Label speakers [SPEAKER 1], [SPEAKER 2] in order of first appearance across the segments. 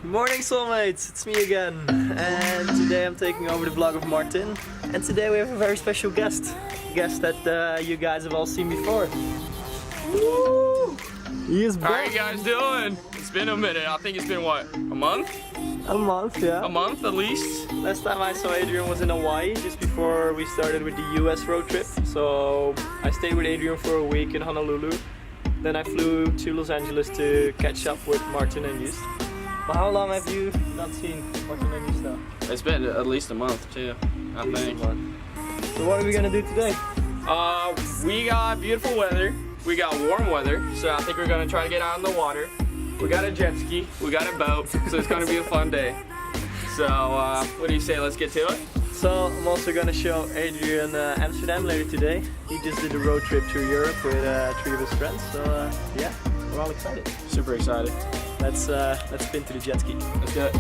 [SPEAKER 1] Good morning, soulmates, it's me again, and today I'm taking over the vlog of Martin, and today we have a very special guest that you guys have all seen before. Woo! He is back.
[SPEAKER 2] How are you guys doing? It's been a minute. I think it's been what, a month?
[SPEAKER 1] A month, yeah.
[SPEAKER 2] A month at least.
[SPEAKER 1] Last time I saw Adrian was in Hawaii, just before we started with the US road trip. So I stayed with Adrian for a week in Honolulu. Then I flew to Los Angeles to catch up with Martin and Just. But how long have you not seen Martin and Just now?
[SPEAKER 2] It's been at least a month too, I think.
[SPEAKER 1] So what are we gonna do today?
[SPEAKER 2] We got beautiful weather. We got warm weather, so I think we're gonna try to get out in the water. We got a jet ski, we got a boat, so it's gonna be a fun day. So what do you say, let's get to it?
[SPEAKER 1] So I'm also gonna show Adrian Amsterdam later today. He just did a road trip through Europe with 3 of his friends, so yeah, we're all excited.
[SPEAKER 2] Super excited.
[SPEAKER 1] Let's spin to the jet ski.
[SPEAKER 2] Let's do it.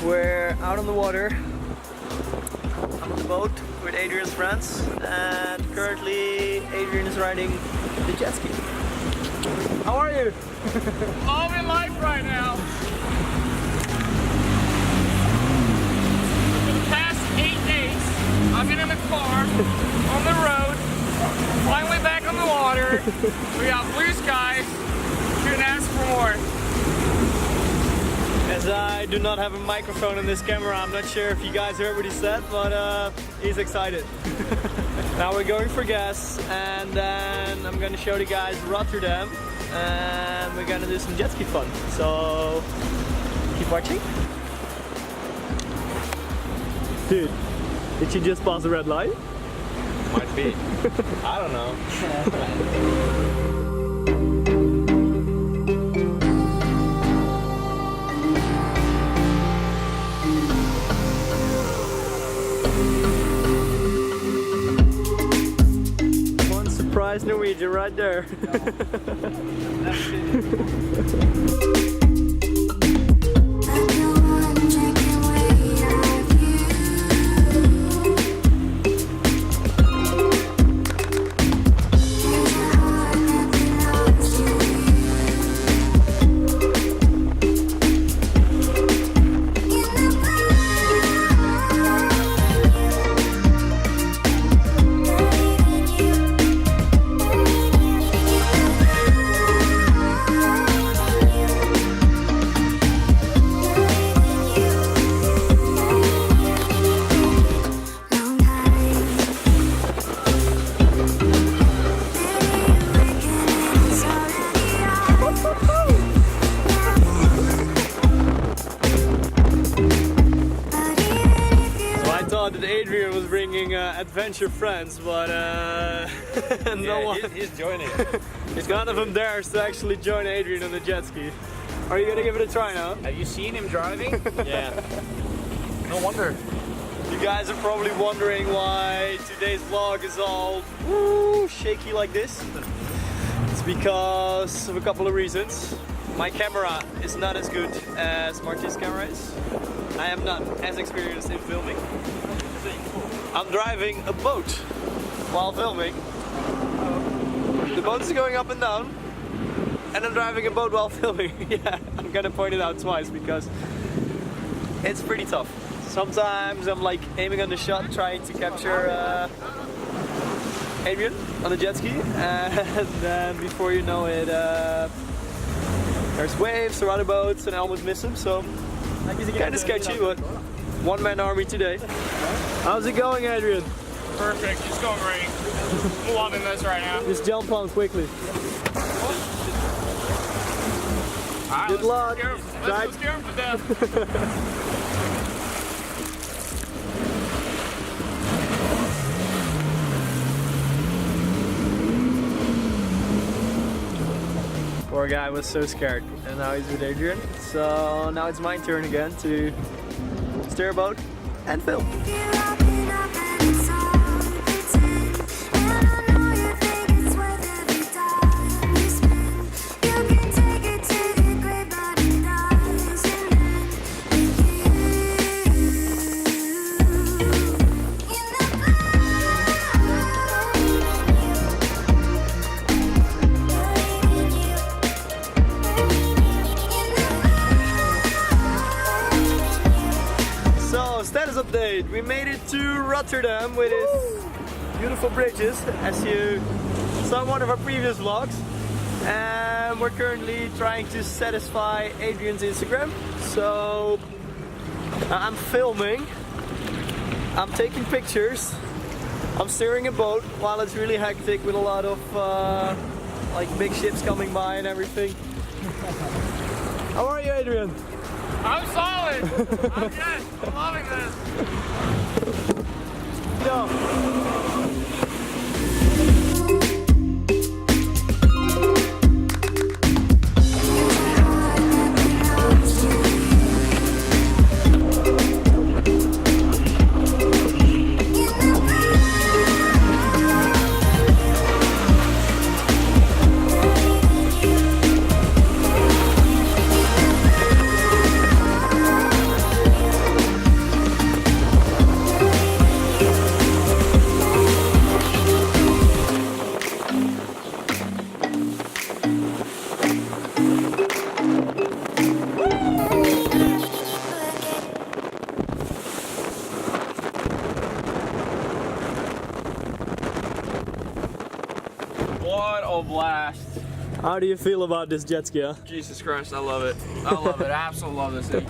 [SPEAKER 1] We're out on the water, on the boat with Adrian's friends, and currently Adrian is riding the jet ski. How are you?
[SPEAKER 2] Loving life right now. For the past 8 days, I've been in the car, on the road, finally back on the water. We got blue skies. Couldn't ask for more.
[SPEAKER 1] As I do not have a microphone in this camera, I'm not sure if you guys heard what he said, but he's excited. Now we're going for gas, and then I'm gonna show the guys Rotterdam, and we're gonna do some jet ski fun. So keep watching. Dude, did you just pass the red light?
[SPEAKER 2] Might be. I don't know.
[SPEAKER 1] Surprise Norwegian right there. That Adrian was bringing adventure friends, but no one.
[SPEAKER 2] He's joining.
[SPEAKER 1] None of them dares to actually join Adrian on the jet ski. Are you gonna give it a try now?
[SPEAKER 2] Have you seen him driving? Yeah. No wonder.
[SPEAKER 1] You guys are probably wondering why today's vlog is all shaky like this. It's because of a couple of reasons. My camera is not as good as Martin's camera is. I am not as experienced in filming. I'm driving a boat while filming. The boat is going up and down, and I'm driving a boat while filming. Yeah, I'm gonna point it out twice because it's pretty tough. Sometimes I'm like aiming on the shot, trying to capture Adrian on the jet ski, and then before you know it, there's waves or other boats, and I almost miss him. So kind of sketchy, but one-man army today. How's it going, Adrian?
[SPEAKER 2] Perfect, it's going great. I'm loving this right now.
[SPEAKER 1] Just jump on quickly.
[SPEAKER 2] Right,
[SPEAKER 1] good luck.
[SPEAKER 2] Let's scare him to death.
[SPEAKER 1] Poor guy was so scared, and now he's with Adrian. So now it's my turn again to steer a boat and film. So, status update. We made it to Rotterdam with its beautiful bridges, as you saw in one of our previous vlogs. And we're currently trying to satisfy Adrian's Instagram. So, I'm filming, I'm taking pictures, I'm steering a boat while it's really hectic with a lot of like big ships coming by and everything. How are you, Adrian?
[SPEAKER 2] I'm solid. I'm good. I'm loving this.
[SPEAKER 1] Go.
[SPEAKER 2] What a blast.
[SPEAKER 1] How do you feel about this jet ski? Huh?
[SPEAKER 2] Jesus Christ, I love it. I love it. I absolutely love this thing.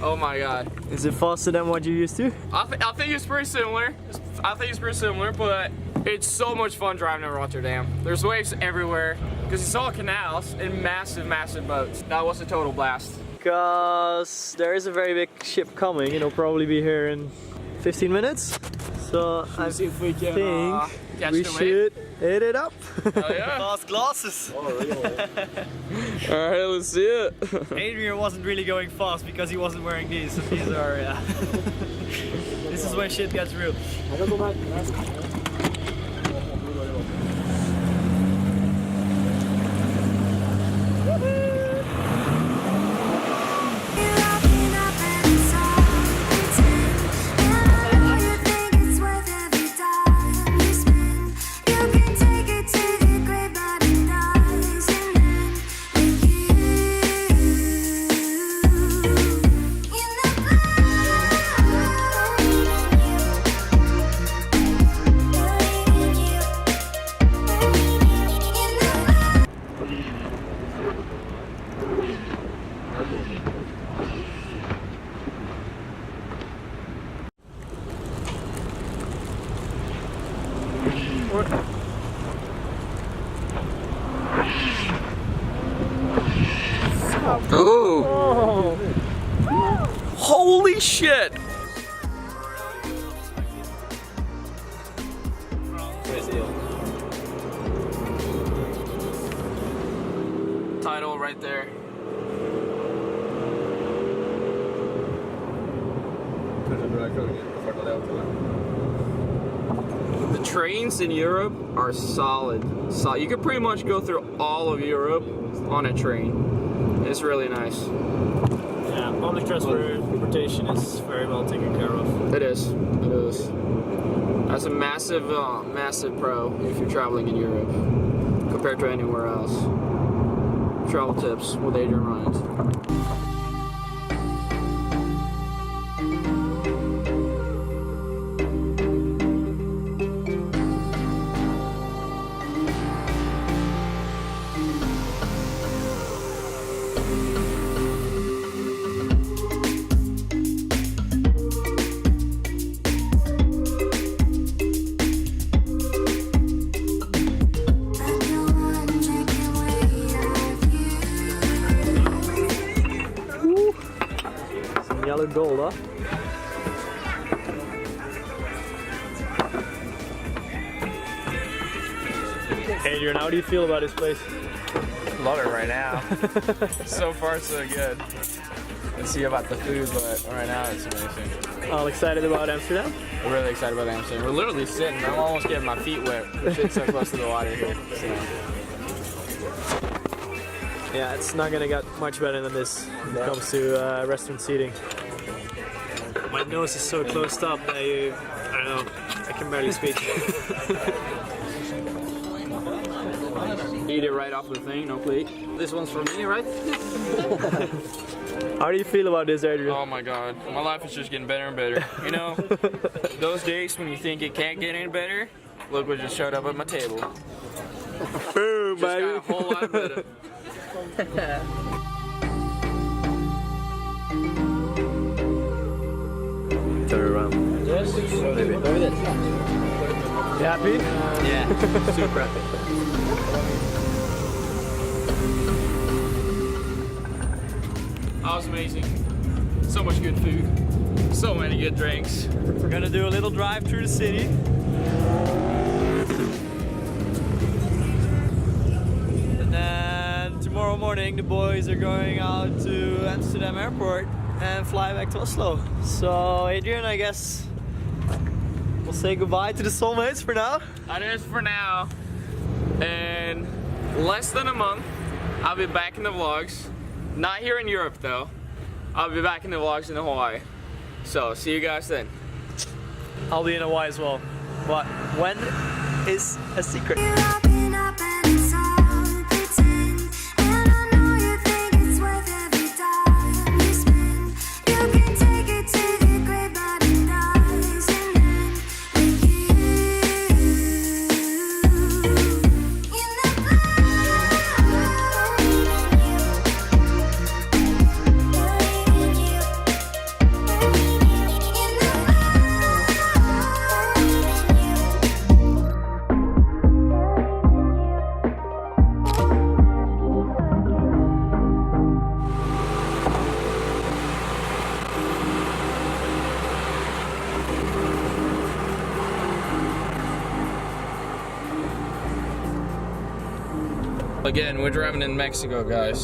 [SPEAKER 2] Oh my god.
[SPEAKER 1] Is it faster than what you used to?
[SPEAKER 2] I think it's pretty similar. But it's so much fun driving in Rotterdam. There's waves everywhere because it's all canals and massive, massive boats. That was a total blast.
[SPEAKER 1] Because there is a very big ship coming. It'll probably be here in 15 minutes. So I
[SPEAKER 2] See if we can
[SPEAKER 1] think
[SPEAKER 2] catch
[SPEAKER 1] we
[SPEAKER 2] the wave.
[SPEAKER 1] should hit it up.
[SPEAKER 2] Oh yeah.
[SPEAKER 1] Fast glasses.
[SPEAKER 2] Alright, let's see it.
[SPEAKER 1] Adrian wasn't really going fast because he wasn't wearing these. So these are, this is when shit gets real.
[SPEAKER 2] Oh. Holy shit! Title right there. The trains in Europe are solid. So you can pretty much go through all of Europe on a train. It's really nice.
[SPEAKER 1] Yeah, public transportation is very well taken care of.
[SPEAKER 2] It is. It is. That's a massive, massive pro if you're traveling in Europe compared to anywhere else. Travel tips with Adrian Ryan.
[SPEAKER 1] Yellow gold, huh? Adrian, how do you feel about this place?
[SPEAKER 2] Love it right now. So far, so good. Let's see about the food, but right now it's amazing.
[SPEAKER 1] All excited about Amsterdam?
[SPEAKER 2] We're really excited about Amsterdam. We're literally sitting. I'm almost getting my feet wet. We're sitting so close to the water here. So.
[SPEAKER 1] Yeah, it's not gonna get much better than this when it comes to restaurant seating. My nose is so closed up that I don't know, I can barely speak.
[SPEAKER 2] Eat it right off the thing, no plate. This one's for me, right?
[SPEAKER 1] How do you feel about this, Adrian?
[SPEAKER 2] Oh my god, my life is just getting better and better. You know, those days when you think it can't get any better, look what just showed up at my table.
[SPEAKER 1] Boom,
[SPEAKER 2] Just
[SPEAKER 1] baby.
[SPEAKER 2] got a whole lot better.
[SPEAKER 1] Turn around.
[SPEAKER 2] Yes, maybe.
[SPEAKER 1] You happy?
[SPEAKER 2] Yeah, super happy. That was amazing. So much good food. So many good drinks.
[SPEAKER 1] We're gonna do a little drive through the city. And then tomorrow morning the boys are going out to Amsterdam airport and fly back to Oslo. So Adrian, I guess we'll say goodbye to the soulmates for now.
[SPEAKER 2] That is for now. In less than a month, I'll be back in the vlogs. Not here in Europe though. I'll be back in the vlogs in Hawaii. So see you guys then.
[SPEAKER 1] I'll be in Hawaii as well. But when is a secret.
[SPEAKER 2] Again, we're driving in Mexico, guys.